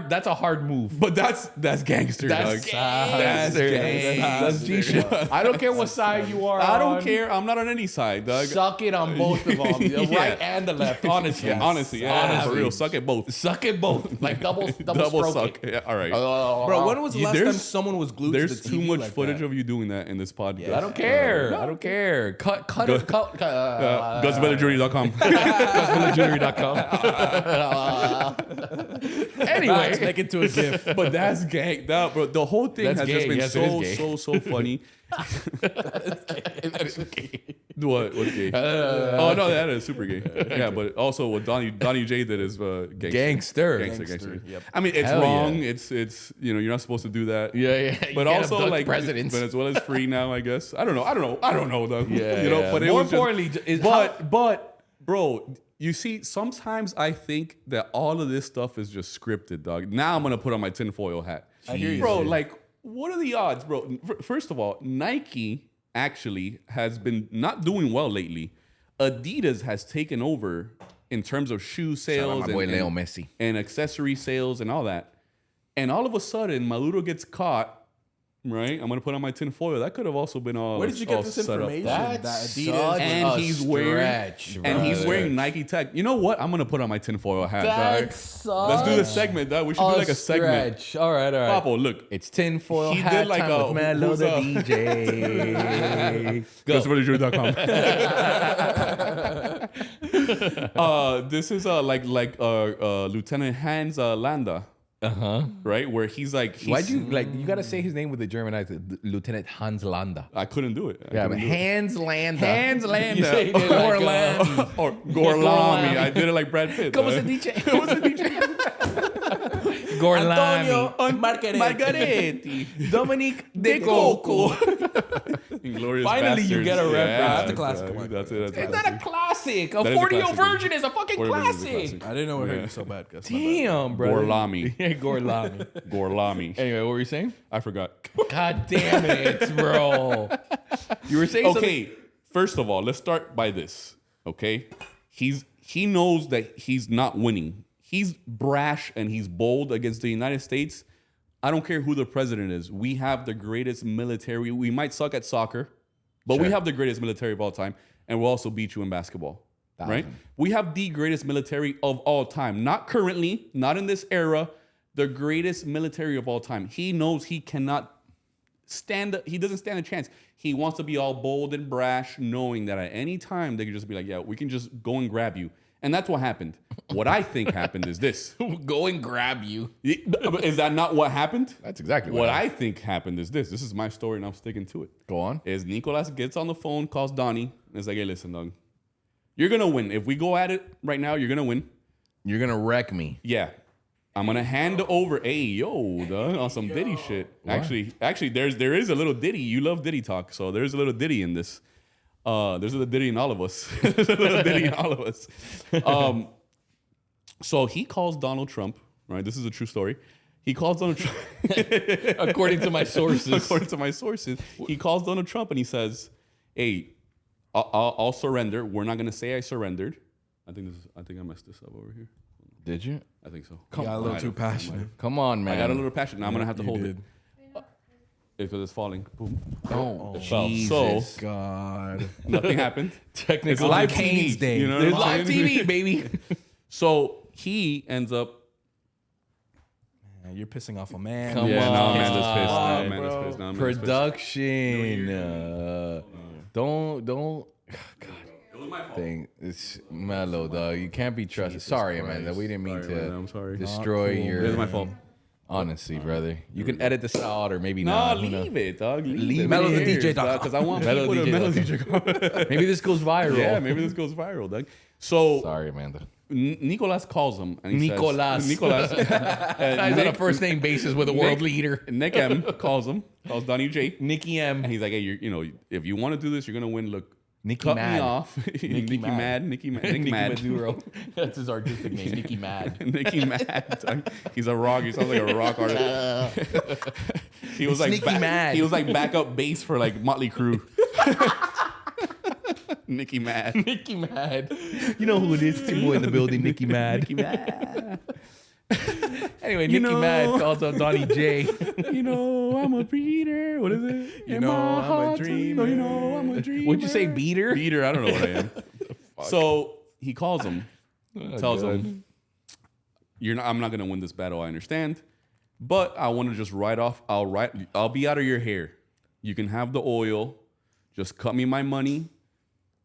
that's a hard move. But that's gangster, That's dog. gangster. That's G shit. I don't care what side you are I don't on. care. I'm not on any side, dog. Suck it on both of them, the Yeah. right and the left. Honestly, Honestly, yeah, Honestly. for real. Suck it both. Suck it both, like double Double stroke suck. it. Yeah, all right. Bro, when was the last time there's- someone was glued to the There's TV too much like footage that? of you doing that in this podcast. I don't care. I don't care. Cut it. GutsVellaJury.com. Anyway, Make it to a GIF. But that's gay. That, bro, the whole thing That's has gay. just been Yes, it is gay. so funny. What? What's gay? Oh no, that is super gay. Yeah, but also what Donnie J did is Gangster. Gangster. Yep. I mean, it's Hell wrong. yeah. It's you're not supposed to do that. Yeah. You But can't also abduct like presidents. Venezuela's free now, I guess. I don't know though. Yeah. But it More was just- importantly, is but bro, you see, sometimes I think that all of this stuff is just scripted, dog. Now I'm gonna put on my tinfoil hat. I hear you, bro. dude. Like, what are the odds, bro? First of all, Nike actually has been not doing well lately. Adidas has taken over in terms of shoe sales my boy Leo Messi. and accessory sales and all that. And all of a sudden, Maduro gets caught. Right, I'm gonna put on my tinfoil. That could have also been all. Where did you all get this set up. information? That's That such Adidas And a he's wearing stretch, and he's brother. wearing Nike Tech. You know what? I'm gonna put on my tinfoil hat, dog. That's Let's do the segment, dog. We should do like a segment. stretch. All right. Papo, look. It's tinfoil He hat did like time a- with Mello who's the a- DJ. GutsVellaJury.com. This is like Lieutenant Hans Landa, right? Where he's like, Why'd you you gotta say his name with the German accent, Lieutenant Hans Landa. I couldn't do it. Yeah, but Hans Landa. Hans You say it Landa. like, Or Gorlami. I did it like Brad Pitt. ¿Cómo se dog. dice? ¿Cómo se dice? Gorlami. Margaretti. Margaretti. Dominique De de Coco. Coco. Inglorious Finally, you Bastards. get a reference. Yeah, That's a classic. dog. That's it. Is that a classic? A That is a 40-year-old classic. virgin is a fucking 40 Virgin is a classic. I didn't know it hurt you so bad, Gus. My bad. Damn, bro. Gorlami. Yeah, Gorlami. Gorlami. Anyway, what were you saying? I forgot. God damn it, bro. You were saying Okay, first of all, let's start by this. Okay, he knows that he's not winning. He's brash and he's bold against the United States. I don't care who the president is. We have the greatest military. We might suck at soccer, but we have the greatest military of all time, and we'll also beat you in basketball. Right? We have the greatest military of all time. Not currently, not in this era. The greatest military of all time. He knows he cannot he doesn't stand a chance. He wants to be all bold and brash, knowing that at any time they can just be like, yeah, we can just go and grab you. And that's what happened. What I think happened is this. go and grab you. Is that not what happened? That's exactly What I think happened is this. This is my story and I'm sticking to it. Go on. Is Nicolas gets on the phone, calls Donnie, and is like, hey, listen, dog. You're going to win. If we go at it right now, you're going to win. You're gonna wreck me. Yeah. I'm gonna hand over, hey yo, dog, on some Diddy shit. Actually, there is a little Diddy. You love Diddy talk, so there's a little Diddy in this. There's a Diddy in all of us. There's a little Diddy in all of us. So he calls Donald Trump, right? This is a true story. He calls Donald Trump. According to my sources. According to my sources. He calls Donald Trump and he says, hey, I'll surrender. We're not going to say I surrendered. I think I messed this up over here. Did you? I think so. Got a little too passionate. Come on, man. I got a little passionate. Now I'm going to have to hold did. it. Because it's falling. Boom. Oh, It fell. Jesus. So God. nothing happened. Technically, It's live Kane's TV. day. You know There's what I'm live saying? TV, baby. So he ends up. Man, you're pissing off a man. Come Yeah, on. now Amanda's pissed. Now on, Amanda's bro. pissed. Now Amanda's pissed. Production. Don't. God. It was my fault. Thing. It's mellow, dog. You can't be trusted. Sorry, Amanda. We didn't mean Sorry, to man, I'm sorry. destroy Not cool, your. It was my fault. Honestly, brother. You can edit this out or maybe Nah, not. Who knows? leave it, dog. Leave it Mellow the here, DJ dog. Because I want Mellow people to DJ mellow dog. DJ. Maybe this goes viral. Yeah, maybe this goes viral, dog. So Sorry, Amanda. Nicolas calls him and he Nicolas. says, Nicolas. He's on a first name basis with a world leader. Nick M calls Donnie J. Nicky And M. he's like, hey, if you want to do this, you're gonna win. Look, Nicky cut Mad. me off. Nicky Mad. Nicky Nicky Mad. Maduro. That's his artistic name. Nicky Mad. Nicky Mad. Dog. He's a rock. He sounds like a rock artist. He was It's like Nicky Mad. He was like backup bass for like Motley Crue. Nicky Mad. Nicky Mad. You know who it is? Two boy in the building. Nicky Mad. Nicky Mad. Anyway, You Nicky know- Mad calls on Donnie J. I'm a beater. What is it? You know I'm a dreamer. I'm a dreamer. Would you say beater? Beater. I don't know what I am. So he calls him, tells him, I'm not gonna win this battle. I understand, but I want to just write off. I'll be out of your hair. You can have the oil. Just cut me my money.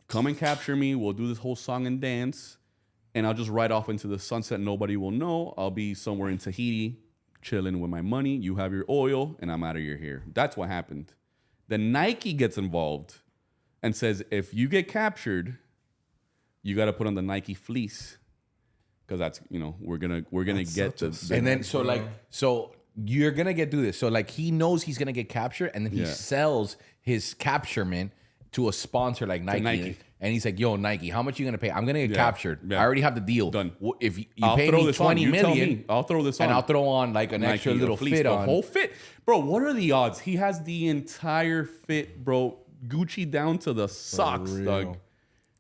Come and capture me. We'll do this whole song and dance, and I'll just ride off into the sunset. Nobody will know. I'll be somewhere in Tahiti, chilling with my money. You have your oil, and I'm out of your hair. That's what happened. Then Nike gets involved and says, if you get captured, you got to put on the Nike fleece, because that's we're gonna get such a the And then so you're gonna do this. So like he knows he's gonna get captured, and then he Yeah. sells his capturement to a sponsor like Nike. Nike. And he's like, "Yo, Nike, how much are you gonna pay? I'm gonna get Yeah. captured. Yeah. I already have the deal. Done. If you I'll pay throw me this on. 20 You tell million, me. I'll throw this on. and I'll throw on like an extra Nike, little the fleece, fit the on." whole fit, bro. What are the odds? He has the entire fit, bro. Gucci down to the socks, real. dog.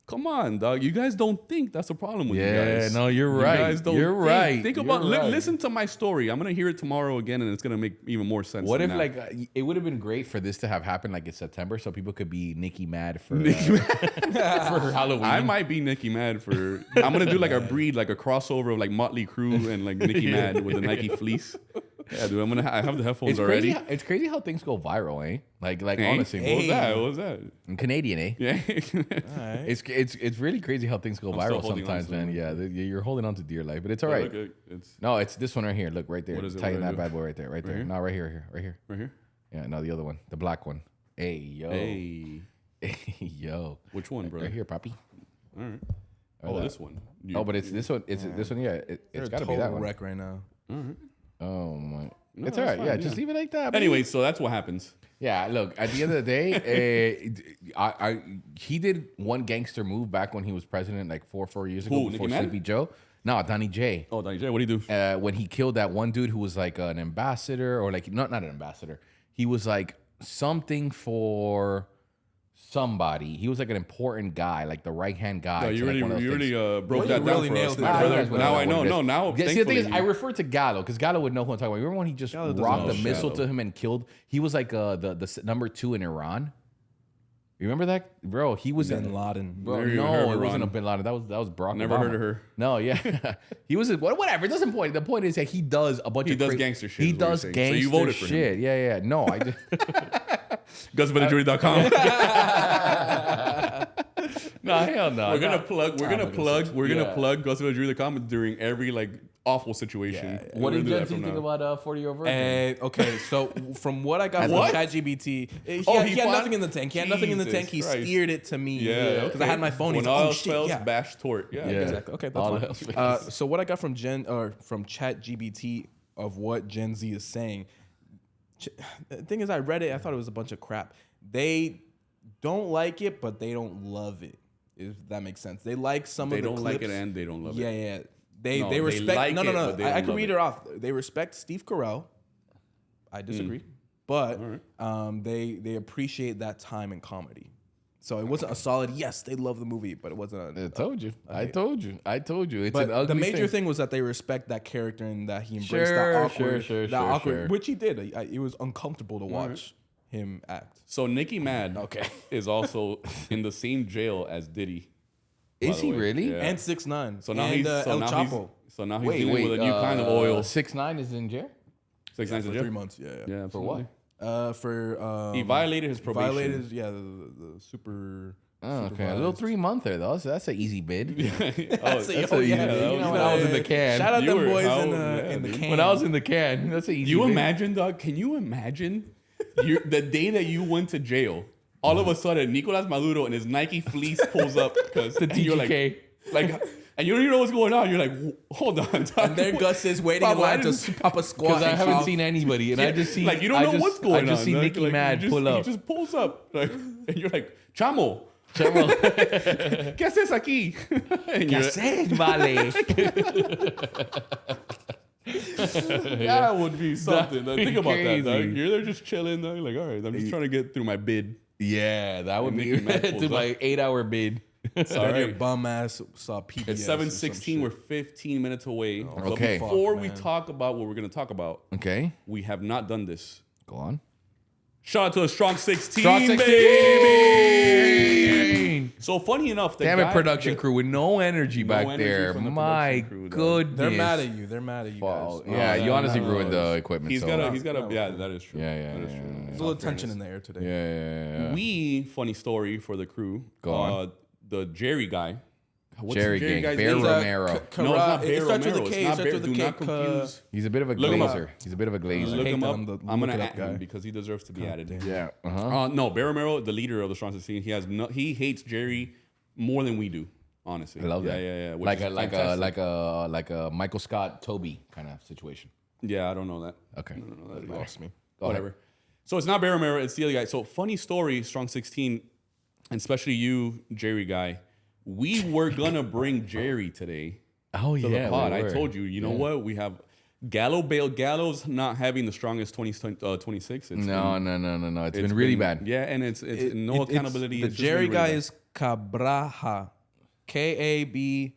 Come on, dog. You guys don't think that's a problem with you Yeah, guys. no, you're You right. guys don't You're think. right. Think You're about. right. Listen to my story. I'm gonna hear it tomorrow again, and it's gonna make even more sense. What if than now. it would have been great for this to have happened like in September, so people could be Nicky Mad for for Halloween. I might be Nicki Mad for. I'm gonna do like a crossover of like Motley Crue and like Nicki Mad with the Nike fleece. Yeah, dude. I have the headphones It's already. crazy. It's crazy how things go viral, eh? Like Hey, honestly, what was that? What was that? I'm Canadian, eh? Yeah. It's really crazy how things go still viral holding on sometimes, to man. them. Yeah, you're holding on to dear life, but it's all right. Okay, it's No, it's this one right here. Look right there. What is it? Tighten What do I that do? bad boy right there, right there. here? No, right here, right here. right here. Yeah, no, the other one, the black one. Hey, yo, Hey, yo, which one, bro? right here, Poppy. All right. Or Oh, that. this one. Oh, but it's this one. It's this one. Yeah, it's got to be that one. wreck right now. Oh my, No, it's all right. that's Yeah, fine, just yeah. leave it like that. baby. Anyway, so that's what happens. Yeah, look. At the end of the day, he did one gangster move back when he was president, like four years ago, Who, before Nicky Mad? Sleepy Joe. No, Donnie J. Oh, Donnie J, what do you do? When he killed that one dude who was like an ambassador, or like not an ambassador. He was like something for somebody. He was like an important guy, like the right hand guy. No, to, you like, really, one of those you things. really broke Well, that you down really for us, nailed it. my Ah, brother. that's what Now I I know. wanted. No, now Yeah, see, the thing thankfully, is, I refer to Gallo because Gallo would know who I'm talking about. Remember when he just Gallo doesn't rocked know the missile Gallo. to him and killed? He was like the number 2 in Iran. You remember that, bro? He was Bin in. Laden. Bro, Never even no, heard of it wasn't Iran. a Bin Laden. That was Barack Never Obama. heard of her. No, yeah, he was. Whatever. It doesn't point. The point is that he does a bunch He of does gangster shit, He is what you're does saying. gangster So you voted for him. shit. Yeah. No, I just. GutsForTheJury.com. No, hell no. We're gonna plug. We're gonna Yeah. plug GutsForTheJury.com during every like awful situation. Yeah. What We're did gonna do Gen that Z from think now. about 40-year virgin? And okay, so from what I got from What? ChatGPT, he Oh, had, he he had found- nothing in the tank. He had nothing in the Jesus tank. He Christ. steered it to me. Yeah, because I had my phone. When He's all like, oh else shit, fails, yeah. bash tort. Yeah, Yeah. Exactly. Okay, that's All fine. else fails. So what I got from from ChatGPT of what Gen Z is saying. The thing is, I read it. I thought it was a bunch of crap. They don't like it, but they don't love it. If that makes sense. They like some of the clips. They don't like it and they don't love it. Yeah. They No, they respect. like No. it, but they I don't can love read it. it off. They respect Steve Carell. I disagree, but they appreciate that time in comedy. So it wasn't a solid yes. They love the movie, but it wasn't. I told you. I told you. It's But an ugly the major thing. thing was that they respect that character and that he embraced that awkward, Sure. which he did. It was uncomfortable to watch him act. So Nicki Mad is also in the same jail as Diddy. Is he really? Yeah. And 6ix9ine. So now and, he's El Chapo. he's dealing with a new kind of oil. 6ix9ine is in jail. 6ix9ine's For in jail? 3 months. Yeah. Yeah, For what? For He violated his probation. Violated, the super. Oh, okay. A little 3-monther though. So that's an easy bid. That's That's a easy bid. You know, when I was in the can. Shout out You them were boys how- in yeah, the dude. can. When I was in the can, that's an easy. You bid. imagine, dog? Can you imagine the day that you went to jail? All of a sudden, Nicolas Maduro and his Nike fleece pulls up because The you're TGK. like, and you don't even know what's going on. You're like, hold on, dog. And there Gus is waiting in Pablo, line I to didn't- pop a squat. Because I and haven't cough. seen anybody, and I just see like you don't know what's going on. I just see dog. Nicki Like, Mad pull up. He just pulls up, like, and you're like, Chamo, Chamo, ¿qué haces aquí? And you're like, haces, vale? that would be something. That'd Think be about that, dog. crazy. You're there just chilling, dog. Like, all right, I'm just trying to get through my bid. Yeah, that would be Nicki Mad pulls to up. my 8-hour bid. All Then your right. bum ass saw PBS. It's or some 7:16. shit. We're 15 minutes away. But Okay. before Fuck, we man. talk about what we're going to talk about, Okay, we have not done this. go on. Shout out to a strong 16, Strong 16, baby. So funny enough, the Damn it, guy- production the- crew with no energy back energy there. from the My production crew, dog. goodness. They're mad at you. They're mad at you Wow. guys. Yeah, Oh, you honestly no, ruined no. the equipment. He's so- got a. Yeah, that is true. Yeah, That is yeah, true. yeah, There's a little tension in the air today. Yeah. We funny story for the crew. Go on. The Jerry guy. What's the Jerry gang, guy's Bear name? Romero. No, it's not Bear It starts with Romero. a K. It's It not starts Bear. with a Do K. not confuse. He's a bit of a Look him up. glazer. He's a bit of a glazer. Look hate him that up. I'm the I'm gonna look it at up guy. him because he deserves to be added. Yeah. No, Bear Romero, the leader of the Strong 16, he hates Jerry more than we do. Honestly, I love that. Yeah. which Like is fantastic. like a Michael Scott Toby kind of situation. Yeah, I don't know that. Okay. That Lost me. Whatever. So it's not Bear Romero, it's the other guy. So funny story, Strong 16, and especially you, Jerry guy. We were gonna bring Jerry today Oh to yeah. the pod. we I were. told you. You know what? We have Gallo's not having the strongest 26. It's No. It's been really bad. Yeah, and it's no accountability. The It's just Jerry been guy really is Cabraha. Kabraha.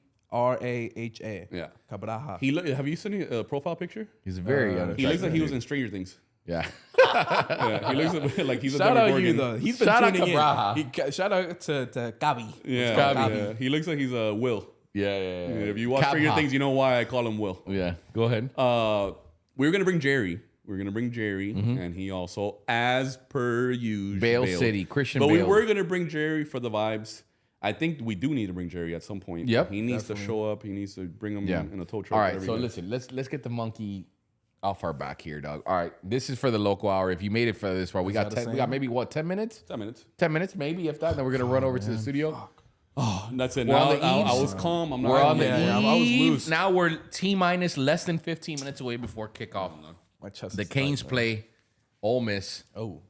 Yeah. Cabraha. Have you seen a profile picture? He's very. He looks like he was in Stranger Things. Yeah. Yeah, he looks like he's a Shout out Demogorgon. you though. He's been Shout out tuning Cabraha. in. Shout out to Gabi. Yeah, Gabi. yeah, he looks like he's a Will. Yeah. If you watch Stranger Things, you know why I call him Will. Yeah. Go ahead. We were gonna bring Jerry. And he also, as per usual, Bale bailed. City, Christian But we Bale. were gonna bring Jerry for the vibes. I think we do need to bring Jerry at some point. Yep. he needs to show up. He needs to bring him Yeah. in a tow truck. All right. whatever So he does. listen, let's get the monkey off our back here, dog. All right. This is for the local hour. If you made it for this far, we got that the 10. We same? got maybe what 10 minutes? 10 minutes. 10 minutes, maybe if that. Then we're gonna run over to the studio. Oh, and that's it. We're Now on the I eaves. was calm. I'm not. We're on the yeah, I was eve. loose. Now we're T minus less than 15 minutes away before kickoff. My chest The is Canes tight, man. play Ole Miss. Oh.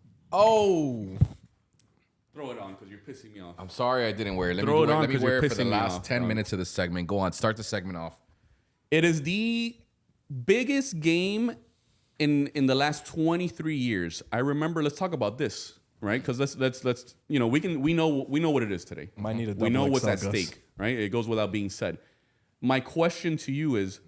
Throw it on because you're pissing me off. I'm sorry I didn't wear it. Let Throw me, it on let me 'cause wear you're it for the pissing me last off, 10 dog. minutes of the segment. Go on. Start the segment off. It is the biggest game in the last 23 years. I remember. Let's talk about this, right? Because let's we know what it is today. Might need a We know double what's XL, at Gus. stake, right? It goes without being said. My question to you is,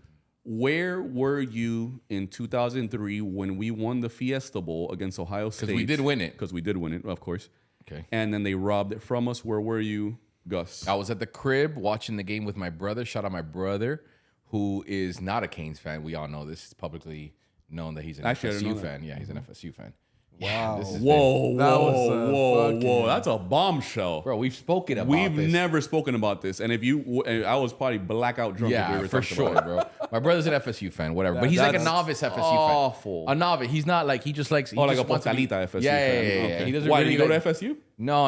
where were you in 2003 when we won the Fiesta Bowl against Ohio State? we did win it. Because we did win it, of course. Okay. And then they robbed it from us. Where were you, Gus? I was at the crib watching the game with my brother. Shout out my brother, who is not a Canes fan. We all know this. It's publicly known that he's an Actually, I didn't FSU know that. fan. Yeah, he's an FSU fan. Wow. This has been- Whoa, That was a whoa, fucking- that's a bombshell. bro, we've spoken about We've this. never spoken about this, and I was probably blackout drunk. if we Yeah, ever for talked sure, about it. bro. My brother's an FSU fan, whatever. But he's like a That's novice FSU awful. fan. A novice. He's not like he just likes. He Oh, like just a wants to be- Postalita FSU Yeah, fan. yeah. Okay. He doesn't Why really did you go like- to FSU? No.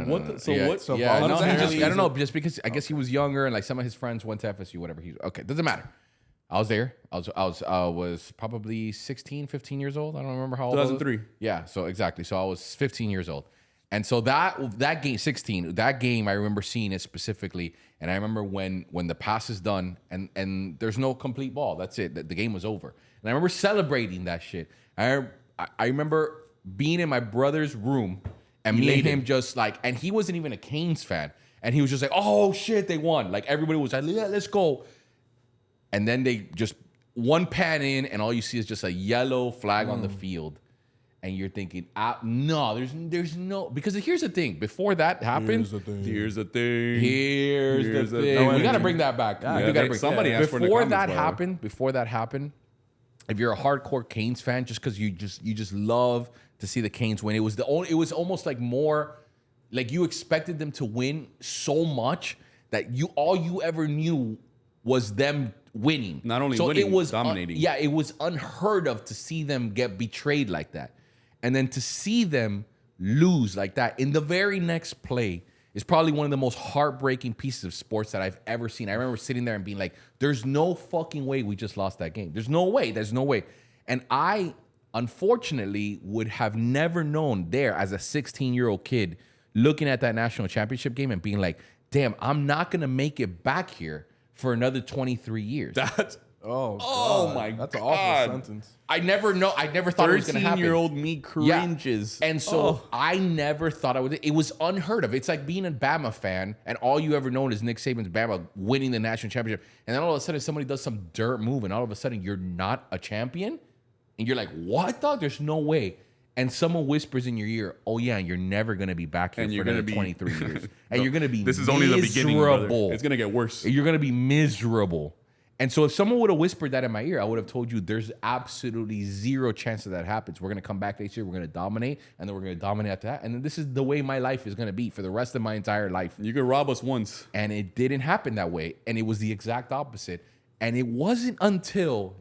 What the- so yeah. what- so Yeah, no, he voluntarily just, I don't he's know, just because I guess he was younger and like some of his friends went to FSU, whatever. He's okay. Doesn't matter. I was there. I was probably 16, 15 years old. I don't remember how old. I was. 2003. Yeah. So exactly. So I was 15 years old, And so that game, 16, that game, I remember seeing it specifically. And I remember when the pass is done and there's no complete ball. That's it. The game was over. And I remember celebrating that shit. I remember being in my brother's room and me and him just like, and he wasn't even a Canes fan. And he was just like, oh shit, they won. Like everybody was like, yeah, let's go. And then they just one pan in and all you see is just a yellow flag on the field. And you're thinking, no, there's no, because here's the thing. Before that happened, Here's the thing. we got to bring that back. Yeah, we gotta bring somebody asked for it in the before that happened, if you're a hardcore Canes fan, just because you just love to see the Canes win, it was almost like more like you expected them to win so much that all you ever knew was them winning. Not only winning, it was dominating. It was unheard of to see them get betrayed like that. And then to see them lose like that in the very next play is probably one of the most heartbreaking pieces of sports that I've ever seen. I remember sitting there and being like, there's no fucking way we just lost that game. There's no way. And I, unfortunately, would have never known there as a 16-year-old kid looking at that national championship game and being like, damn, I'm not going to make it back here for another 23 years. Oh my God. That's an awful sentence. I never thought it was going to happen. 13-year-old me cringes. Yeah. And so I never thought it was unheard of. It's like being a Bama fan and all you ever known is Nick Saban's Bama winning the national championship. And then all of a sudden somebody does some dirt move and all of a sudden you're not a champion. And you're like, what, dog? There's no way. And someone whispers in your ear, oh yeah, you're never going to be back here for another 23 years. And you're going to be This is only the beginning, brother. It's going to get worse. You're going to be miserable. And so if someone would have whispered that in my ear, I would have told you there's absolutely zero chance that happens. We're going to come back next year. We're going to dominate. And then we're going to dominate after that. And then this is the way my life is going to be for the rest of my entire life. You could rob us once. And it didn't happen that way. And it was the exact opposite. And it wasn't until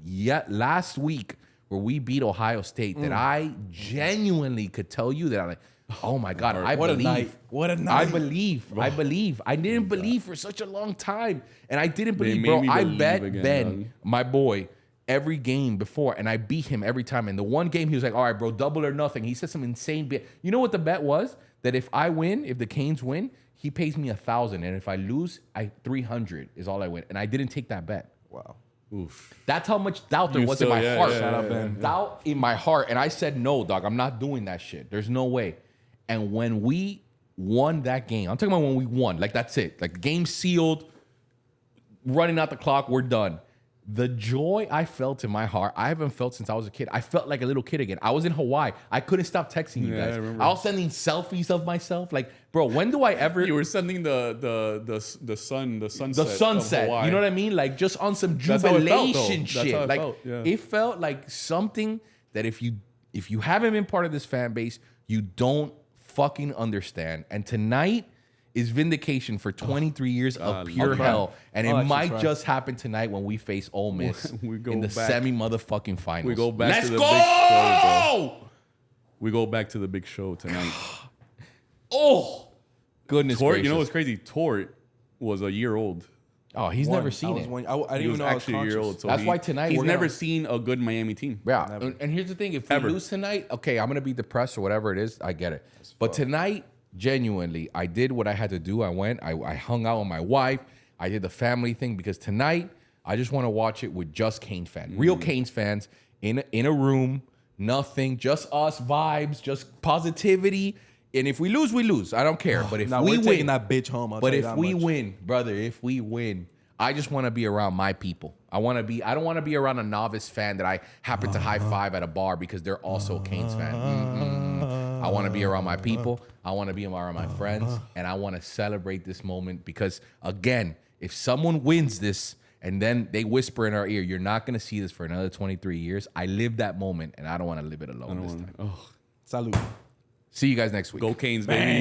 last week where we beat Ohio State that I genuinely could tell you that I'm like, oh my God, I What believe. a night. What a night. I believe. I didn't believe for such a long time. And I didn't They believe, made bro. me I believe bet again, Ben, dog. my boy, every game before, and I beat him every time. And the one game, he was like, all right, bro, double or nothing. He said some insane bet. You know what the bet was? That if I win, if the Canes win, he pays me 1,000. And if I lose, 300 is all I win. And I didn't take that bet. Wow. Oof. That's how much doubt there was in my heart. Shout out, Ben. Doubt in my heart. And I said, no, dog, I'm not doing that shit. There's no way. And when we won that game, I'm talking about when we won, like that's it. Like the game sealed, running out the clock, we're done. The joy I felt in my heart, I haven't felt since I was a kid. I felt like a little kid again. I was in Hawaii. I couldn't stop texting you Yeah, I guys. remember. I was sending selfies of myself. Like, bro, when do I ever... You were sending the sunset. The sunset, of Hawaii. you know what I mean? Like just on some That's how it felt, though. jubilation That's shit. how it Like felt, yeah. it felt like something that if you haven't been part of this fan base, you don't fucking understand. And tonight is vindication for 23 years of pure hell. And it might just happen tonight when we face Ole Miss We go in the back. semi-motherfucking finals. We go back Let's to the go! big show, bro. We go back to the big show tonight. Oh, goodness Tort, gracious. you know what's crazy? Tort was a year old. Oh, he's never seen it. I didn't He even was know I was actually a year conscious. old. So That's why tonight he's we're never gonna- seen a good Miami team. Yeah, and here's the thing: if we Ever. lose tonight, okay, I'm gonna be depressed or whatever it is. I get it. But tonight, genuinely, I did what I had to do. I went. I hung out with my wife. I did the family thing because tonight I just want to watch it with just Canes fans, real Canes fans in a room. Nothing, just us vibes, just positivity. And if we lose, we lose. I don't care. But if Nah, we we're win, taking that bitch home. I'll but tell you if that we much. win, brother, if we win, I just want to be around my people. I don't want to be around a novice fan that I happen to high five at a bar because they're also a Canes fan. I want to be around my people. I want to be around my friends, and I want to celebrate this moment because, again, if someone wins this and then they whisper in our ear, "You're not going to see this for another 23 years." I lived that moment, and I don't want to live it alone this time. Salud. See you guys next week. Go Canes, baby.